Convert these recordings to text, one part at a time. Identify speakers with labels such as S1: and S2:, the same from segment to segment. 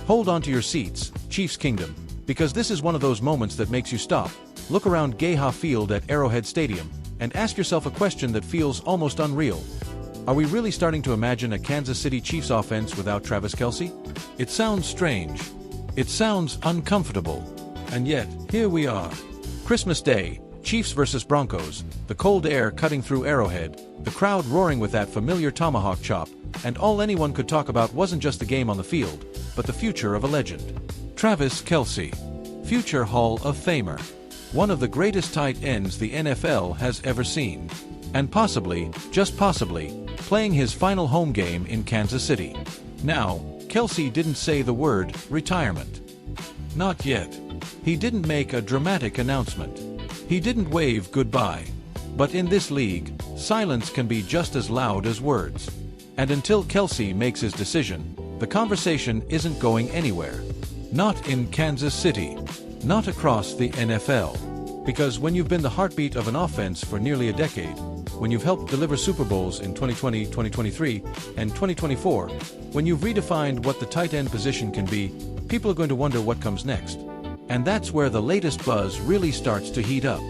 S1: Hold on to your seats, Chiefs Kingdom, because this is one of those moments that makes you stop, look around Geha Field at Arrowhead Stadium, and ask yourself a question that feels almost unreal. Are we really starting to imagine a Kansas City Chiefs offense without Travis Kelce? It sounds strange. It sounds uncomfortable. And yet, here we are. Christmas Day, Chiefs versus Broncos, the cold air cutting through Arrowhead, the crowd roaring with that familiar tomahawk chop, and all anyone could talk about wasn't just the game on the field, but the future of a legend. Travis Kelce, future Hall of Famer. One of the greatest tight ends the NFL has ever seen. And possibly, just possibly, playing his final home game in Kansas City. Now, Kelce didn't say the word retirement. Not yet. He didn't make a dramatic announcement. He didn't wave goodbye. But in this league, silence can be just as loud as words. And until Kelce makes his decision, the conversation isn't going anywhere. Not in Kansas City. Not across the NFL. Because when you've been the heartbeat of an offense for nearly a decade, when you've helped deliver Super Bowls in 2020, 2023, and 2024, when you've redefined what the tight end position can be, people are going to wonder what comes next. And that's where the latest buzz really starts to heat up.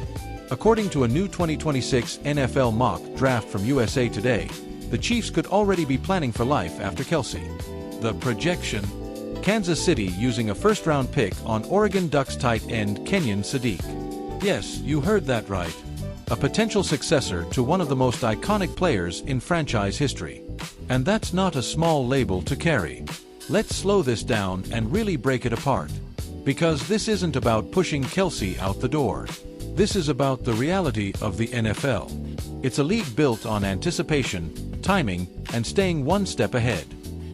S1: According to a new 2026 NFL mock draft from USA Today, the Chiefs could already be planning for life after Kelce. The projection: Kansas City using a first-round pick on Oregon Ducks tight end Kenyon Sadi. Yes, you heard that right. A potential successor to one of the most iconic players in franchise history. And that's not a small label to carry. Let's slow this down and really break it apart. Because this isn't about pushing Kelce out the door. This is about the reality of the NFL. It's a league built on anticipation, timing, and staying one step ahead.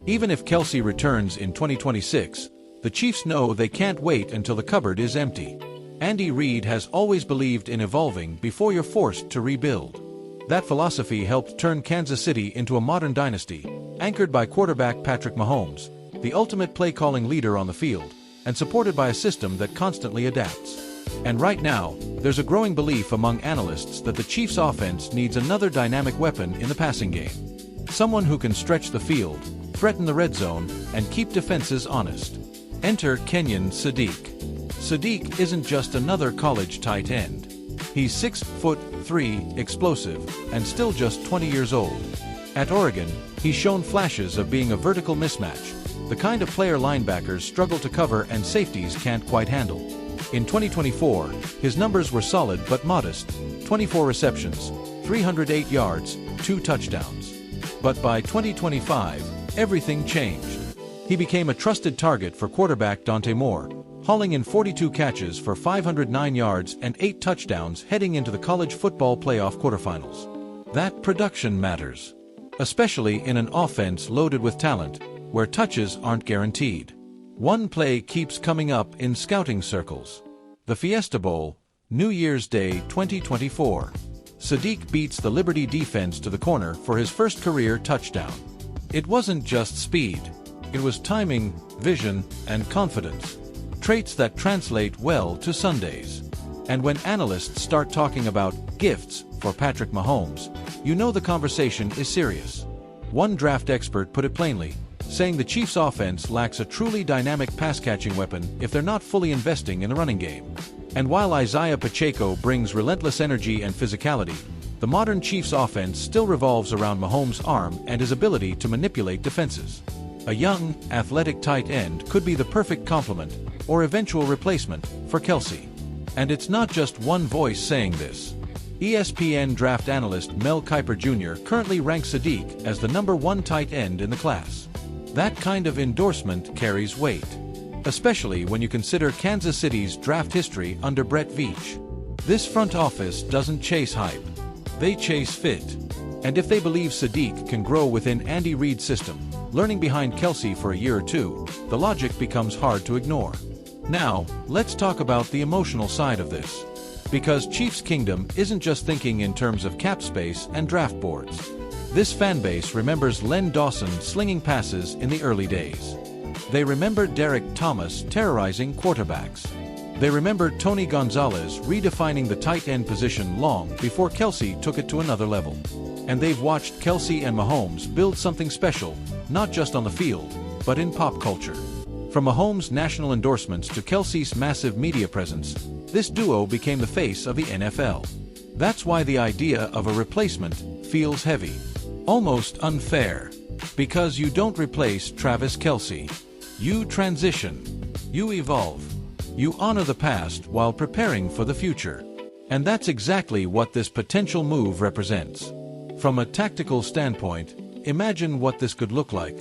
S1: Even if Kelce returns in 2026, the Chiefs know they can't wait until the cupboard is empty. Andy Reid has always believed in evolving before you're forced to rebuild. That philosophy helped turn Kansas City into a modern dynasty, anchored by quarterback Patrick Mahomes, the ultimate play-calling leader on the field, and supported by a system that constantly adapts. And right now, there's a growing belief among analysts that the Chiefs' offense needs another dynamic weapon in the passing game. Someone who can stretch the field, threaten the red zone, and keep defenses honest. Enter Kenyon Sadi. Sadi isn't just another college tight end. He's 6'3", explosive, and still just 20 years old. At Oregon, he's shown flashes of being a vertical mismatch, the kind of player linebackers struggle to cover and safeties can't quite handle. In 2024, his numbers were solid but modest: 24 receptions, 308 yards, 2 touchdowns. But by 2025, everything changed. He became a trusted target for quarterback Dante Moore, hauling in 42 catches for 509 yards and 8 touchdowns heading into the college football playoff quarterfinals. That production matters, especially in an offense loaded with talent, where touches aren't guaranteed. One play keeps coming up in scouting circles. The Fiesta Bowl, New Year's Day 2024. Sadi beats the Liberty defense to the corner for his first career touchdown. It wasn't just speed. It was timing, vision, and confidence. Traits that translate well to Sundays. And when analysts start talking about gifts for Patrick Mahomes, you know the conversation is serious. One draft expert put it plainly, saying the Chiefs' offense lacks a truly dynamic pass-catching weapon if they're not fully investing in the running game. And while Isaiah Pacheco brings relentless energy and physicality, the modern Chiefs' offense still revolves around Mahomes' arm and his ability to manipulate defenses. A young, athletic tight end could be the perfect complement, or eventual replacement, for Kelce. And it's not just one voice saying this. ESPN draft analyst Mel Kiper Jr. currently ranks Sadi as the #1 tight end in the class. That kind of endorsement carries weight, especially when you consider Kansas City's draft history under Brett Veach. This front office doesn't chase hype. They chase fit. And if they believe Sadi can grow within Andy Reid's system, learning behind Kelce for a year or two, the logic becomes hard to ignore. Now, let's talk about the emotional side of this. Because Chiefs Kingdom isn't just thinking in terms of cap space and draft boards. This fanbase remembers Len Dawson slinging passes in the early days. They remember Derek Thomas terrorizing quarterbacks. They remember Tony Gonzalez redefining the tight end position long before Kelce took it to another level. And they've watched Kelce and Mahomes build something special, not just on the field, but in pop culture. From Mahomes' national endorsements to Kelce's massive media presence, this duo became the face of the NFL. That's why the idea of a replacement feels heavy, almost unfair. Because you don't replace Travis Kelce. You transition. You evolve. You honor the past while preparing for the future. And that's exactly what this potential move represents. From a tactical standpoint, imagine what this could look like.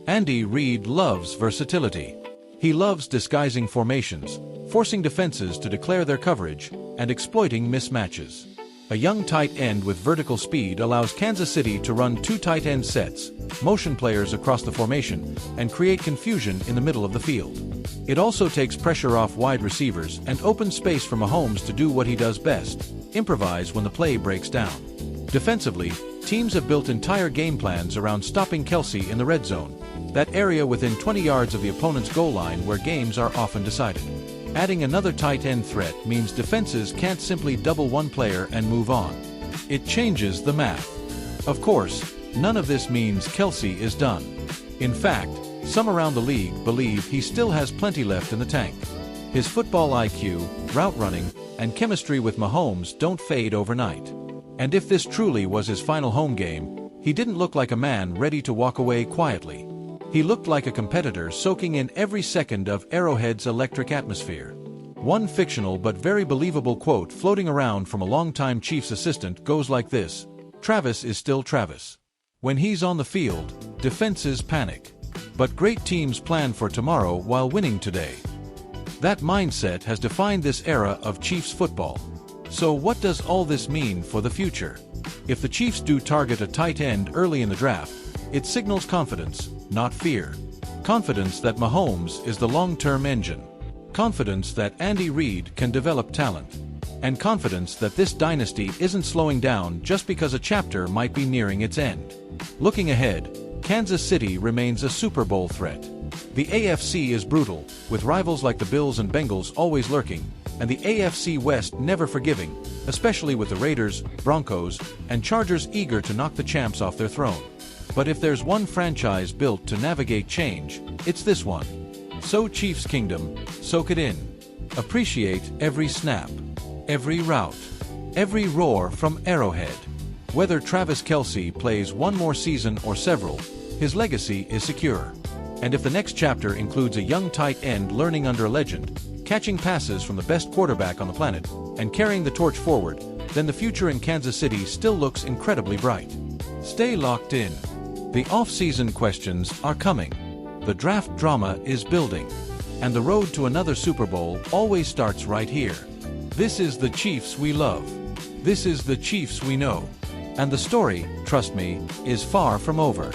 S1: Andy Reid loves versatility. He loves disguising formations, forcing defenses to declare their coverage, and exploiting mismatches. A young tight end with vertical speed allows Kansas City to run two tight end sets, motion players across the formation, and create confusion in the middle of the field. It also takes pressure off wide receivers and opens space for Mahomes to do what he does best, improvise when the play breaks down. Defensively, teams have built entire game plans around stopping Kelce in the red zone, that area within 20 yards of the opponent's goal line where games are often decided. Adding another tight end threat means defenses can't simply double one player and move on. It changes the math. Of course, none of this means Kelce is done. In fact, some around the league believe he still has plenty left in the tank. His football IQ, route running, and chemistry with Mahomes don't fade overnight. And if this truly was his final home game, he didn't look like a man ready to walk away quietly. He looked like a competitor soaking in every second of Arrowhead's electric atmosphere. One fictional but very believable quote floating around from a longtime Chiefs assistant goes like this: "Travis is still Travis. When he's on the field, defenses panic. But great teams plan for tomorrow while winning today." That mindset has defined this era of Chiefs football. So what does all this mean for the future? If the Chiefs do target a tight end early in the draft, it signals confidence, not fear. Confidence that Mahomes is the long-term engine. Confidence that Andy Reid can develop talent. And confidence that this dynasty isn't slowing down just because a chapter might be nearing its end. Looking ahead, Kansas City remains a Super Bowl threat. The AFC is brutal, with rivals like the Bills and Bengals always lurking, and the AFC West never forgiving, especially with the Raiders, Broncos, and Chargers eager to knock the champs off their throne. But if there's one franchise built to navigate change, it's this one. So Chiefs Kingdom, soak it in. Appreciate every snap, every route, every roar from Arrowhead. Whether Travis Kelce plays one more season or several, his legacy is secure. And if the next chapter includes a young tight end learning under a legend, catching passes from the best quarterback on the planet, and carrying the torch forward, then the future in Kansas City still looks incredibly bright. Stay locked in. The off-season questions are coming. The draft drama is building. And the road to another Super Bowl always starts right here. This is the Chiefs we love. This is the Chiefs we know. And the story, trust me, is far from over.